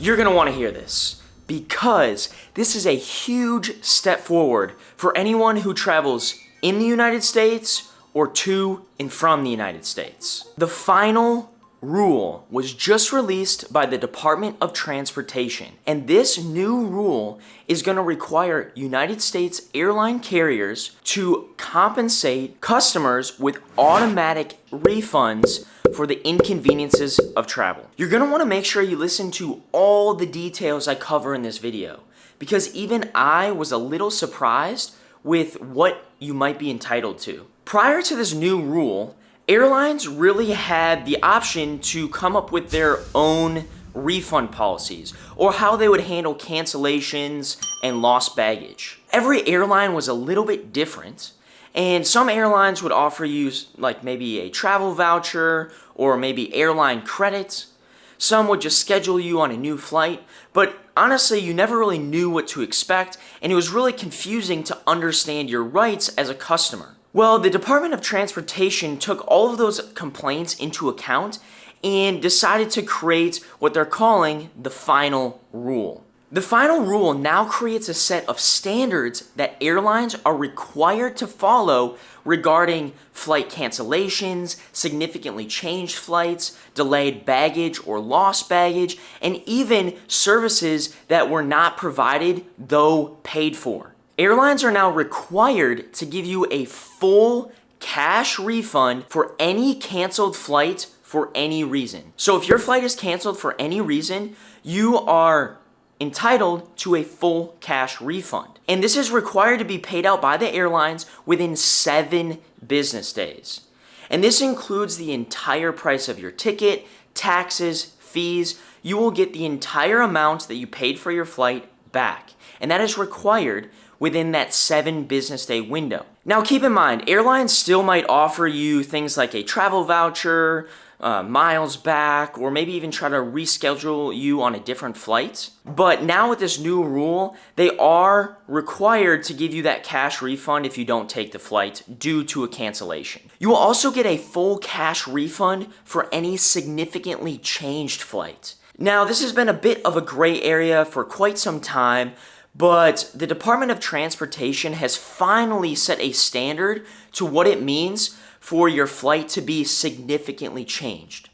You're gonna wanna hear this because this is a huge step forward for anyone who travels in the United States or to and from the United States. The final rule was just released by the Department of Transportation, and this new rule is going to require United States airline carriers to compensate customers with automatic refunds for the inconveniences of travel. You're going to want to make sure you listen to all the details I cover in this video, because even I was a little surprised with what you might be entitled to. Prior to this new rule, airlines really had the option to come up with their own refund policies or how they would handle cancellations and lost baggage. Every airline was a little bit different, and some airlines would offer you like maybe a travel voucher or maybe airline credits. Some would just schedule you on a new flight, but honestly, you never really knew what to expect, and it was really confusing to understand your rights as a customer. Well, the Department of Transportation took all of those complaints into account and decided to create what they're calling the final rule. The final rule now creates a set of standards that airlines are required to follow regarding flight cancellations, significantly changed flights, delayed baggage or lost baggage, and even services that were not provided though paid for. Airlines are now required to give you a full cash refund for any canceled flight for any reason. So if your flight is canceled for any reason, you are entitled to a full cash refund. And this is required to be paid out by the airlines within 7 business days. And this includes the entire price of your ticket, taxes, fees. You will get the entire amount that you paid for your flight back. And that is required within that 7 business day window. Now keep in mind, airlines still might offer you things like a travel voucher, miles back, or maybe even try to reschedule you on a different flight. But now with this new rule, they are required to give you that cash refund if you don't take the flight due to a cancellation. You will also get a full cash refund for any significantly changed flight. Now this has been a bit of a gray area for quite some time, but the Department of Transportation has finally set a standard to what it means for your flight to be significantly changed.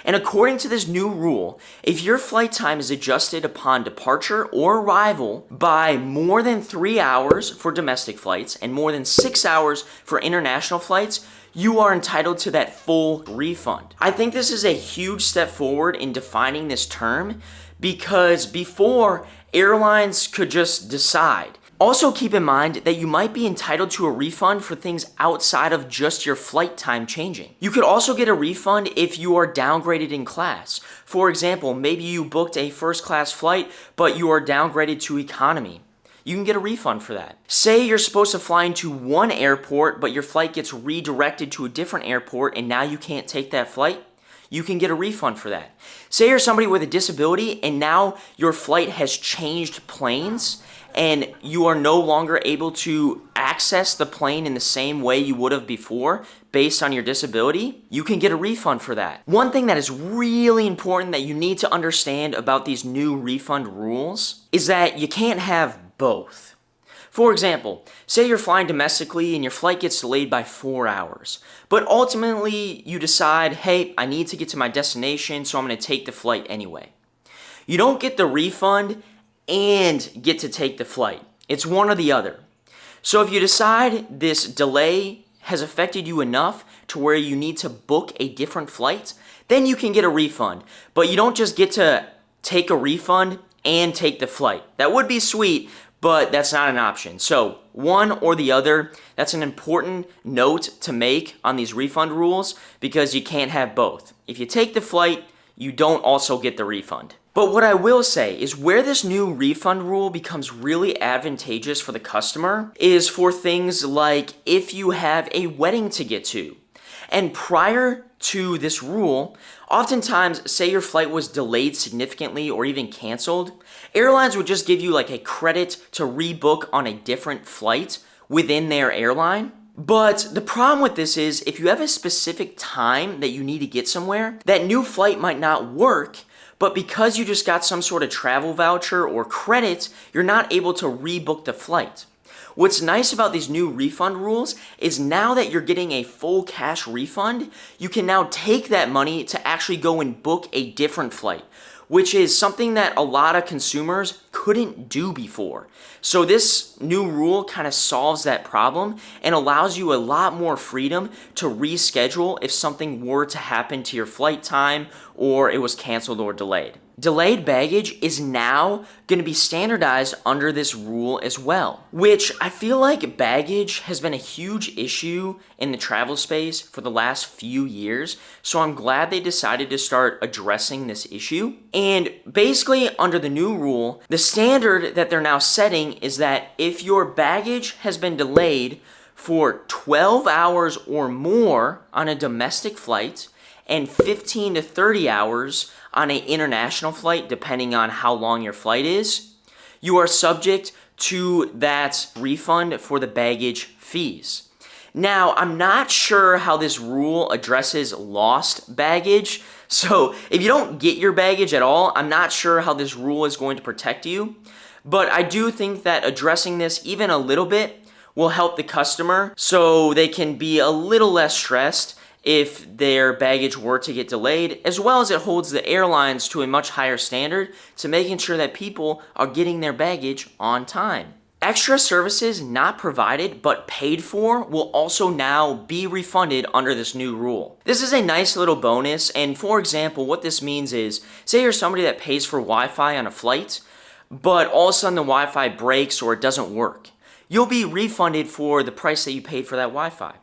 And according to this new rule, if your flight time is adjusted upon departure or arrival by more than 3 hours for domestic flights and more than 6 hours for international flights, you are entitled to that full refund. I think this is a huge step forward in defining this term, because before, airlines could just decide. Also keep in mind that you might be entitled to a refund for things outside of just your flight time changing. You could also get a refund if you are downgraded in class. For example, maybe you booked a first class flight, but you are downgraded to economy. You can get a refund for that. Say you're supposed to fly into one airport, but your flight gets redirected to a different airport and now you can't take that flight. You can get a refund for that. Say you're somebody with a disability and now your flight has changed planes and you are no longer able to access the plane in the same way you would have before based on your disability, you can get a refund for that. One thing that is really important that you need to understand about these new refund rules is that you can't have both. For example, say you're flying domestically and your flight gets delayed by 4 hours, but ultimately you decide, hey, I need to get to my destination, so I'm going to take the flight anyway. You don't get the refund and get to take the flight. It's one or the other. So if you decide this delay has affected you enough to where you need to book a different flight, then you can get a refund. But you don't just get to take a refund and take the flight. That would be sweet, but that's not an option. So one or the other, that's an important note to make on these refund rules, because you can't have both. If you take the flight, you don't also get the refund. But what I will say is where this new refund rule becomes really advantageous for the customer is for things like if you have a wedding to get to. And prior to this rule, oftentimes, say your flight was delayed significantly or even canceled, airlines would just give you like a credit to rebook on a different flight within their airline. But the problem with this is if you have a specific time that you need to get somewhere, that new flight might not work, But because you just got some sort of travel voucher or credit, you're not able to rebook the flight. What's nice about these new refund rules is now that you're getting a full cash refund, you can now take that money to actually go and book a different flight, which is something that a lot of consumers couldn't do before. So this new rule kind of solves that problem and allows you a lot more freedom to reschedule if something were to happen to your flight time or it was canceled or delayed. Delayed baggage is now going to be standardized under this rule as well, which I feel like baggage has been a huge issue in the travel space for the last few years, so I'm glad they decided to start addressing this issue. And basically, under the new rule, the standard that they're now setting is that if your baggage has been delayed for 12 hours or more on a domestic flight and 15 to 30 hours on an international flight, depending on how long your flight is, you are subject to that refund for the baggage fees. Now, I'm not sure how this rule addresses lost baggage, so if you don't get your baggage at all, I'm not sure how this rule is going to protect you, but I do think that addressing this even a little bit will help the customer so they can be a little less stressed if their baggage were to get delayed, as well as it holds the airlines to a much higher standard to making sure that people are getting their baggage on time. Extra services not provided but paid for will also now be refunded under this new rule. This is a nice little bonus, and for example, what this means is, say you're somebody that pays for Wi-Fi on a flight, but all of a sudden the Wi-Fi breaks or it doesn't work. You'll be refunded for the price that you paid for that Wi-Fi.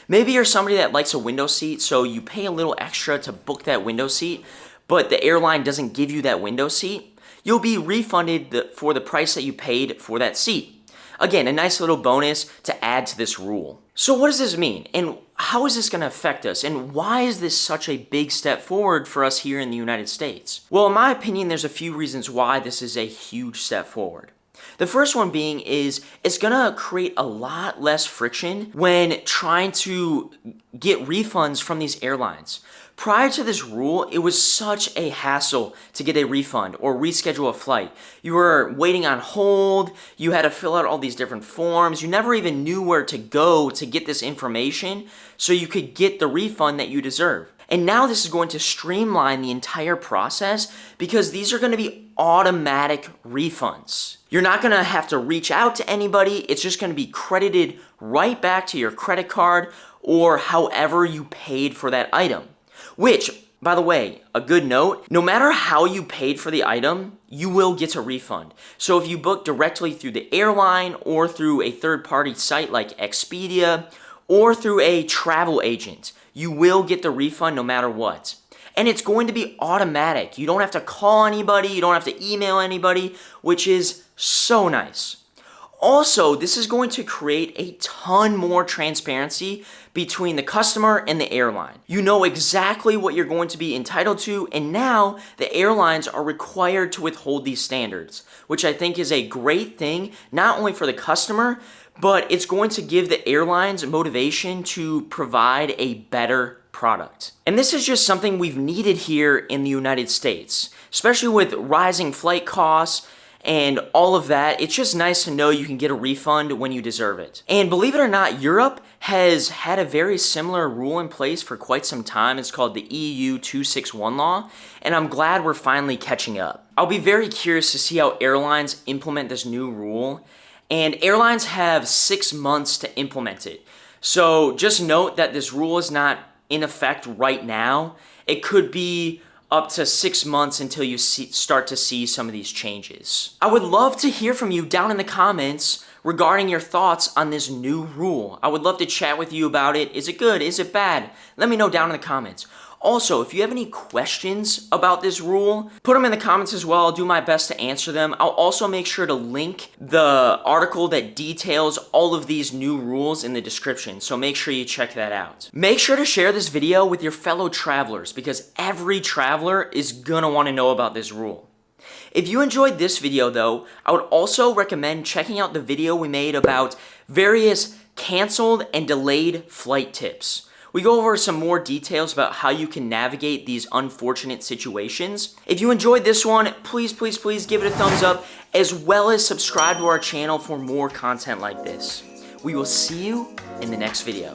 Maybe you're somebody that likes a window seat, so you pay a little extra to book that window seat, but the airline doesn't give you that window seat. You'll be refunded for the price that you paid for that seat. Again, a nice little bonus to add to this rule. So what does this mean? And how is this going to affect us? And why is this such a big step forward for us here in the United States? Well, in my opinion, there's a few reasons why this is a huge step forward. The first one being is it's going to create a lot less friction when trying to get refunds from these airlines. Prior to this rule, it was such a hassle to get a refund or reschedule a flight. You were waiting on hold, you had to fill out all these different forms, you never even knew where to go to get this information so you could get the refund that you deserve. And now this is going to streamline the entire process because these are going to be automatic refunds. You're not going to have to reach out to anybody. It's just going to be credited right back to your credit card or however you paid for that item. Which, by the way, a good note, no matter how you paid for the item, you will get a refund. So if you book directly through the airline or through a third-party site like Expedia or through a travel agent, you will get the refund no matter what. And it's going to be automatic. You don't have to call anybody, you don't have to email anybody, which is so nice. Also, this is going to create a ton more transparency between the customer and the airline. You know exactly what you're going to be entitled to, and now the airlines are required to withhold these standards, which I think is a great thing, not only for the customer, but it's going to give the airlines motivation to provide a better product. And this is just something we've needed here in the United States, especially with rising flight costs and all of that. It's just nice to know you can get a refund when you deserve it. And believe it or not, Europe has had a very similar rule in place for quite some time. It's called the EU 261 law, and I'm glad we're finally catching up. I'll be very curious to see how airlines implement this new rule, and airlines have 6 months to implement it. So just note that this rule is not in effect right now. It could be up to 6 months until you start to see some of these changes. I would love to hear from you down in the comments regarding your thoughts on this new rule. I would love to chat with you about it. Is it good? Is it bad? Let me know down in the comments. Also, if you have any questions about this rule, put them in the comments as well. I'll do my best to answer them. I'll also make sure to link the article that details all of these new rules in the description, so make sure you check that out. Make sure to share this video with your fellow travelers because every traveler is gonna want to know about this rule. If you enjoyed this video though, I would also recommend checking out the video we made about various canceled and delayed flight tips. We go over some more details about how you can navigate these unfortunate situations. If you enjoyed this one, please give it a thumbs up, as well as subscribe to our channel for more content like this. We will see you in the next video.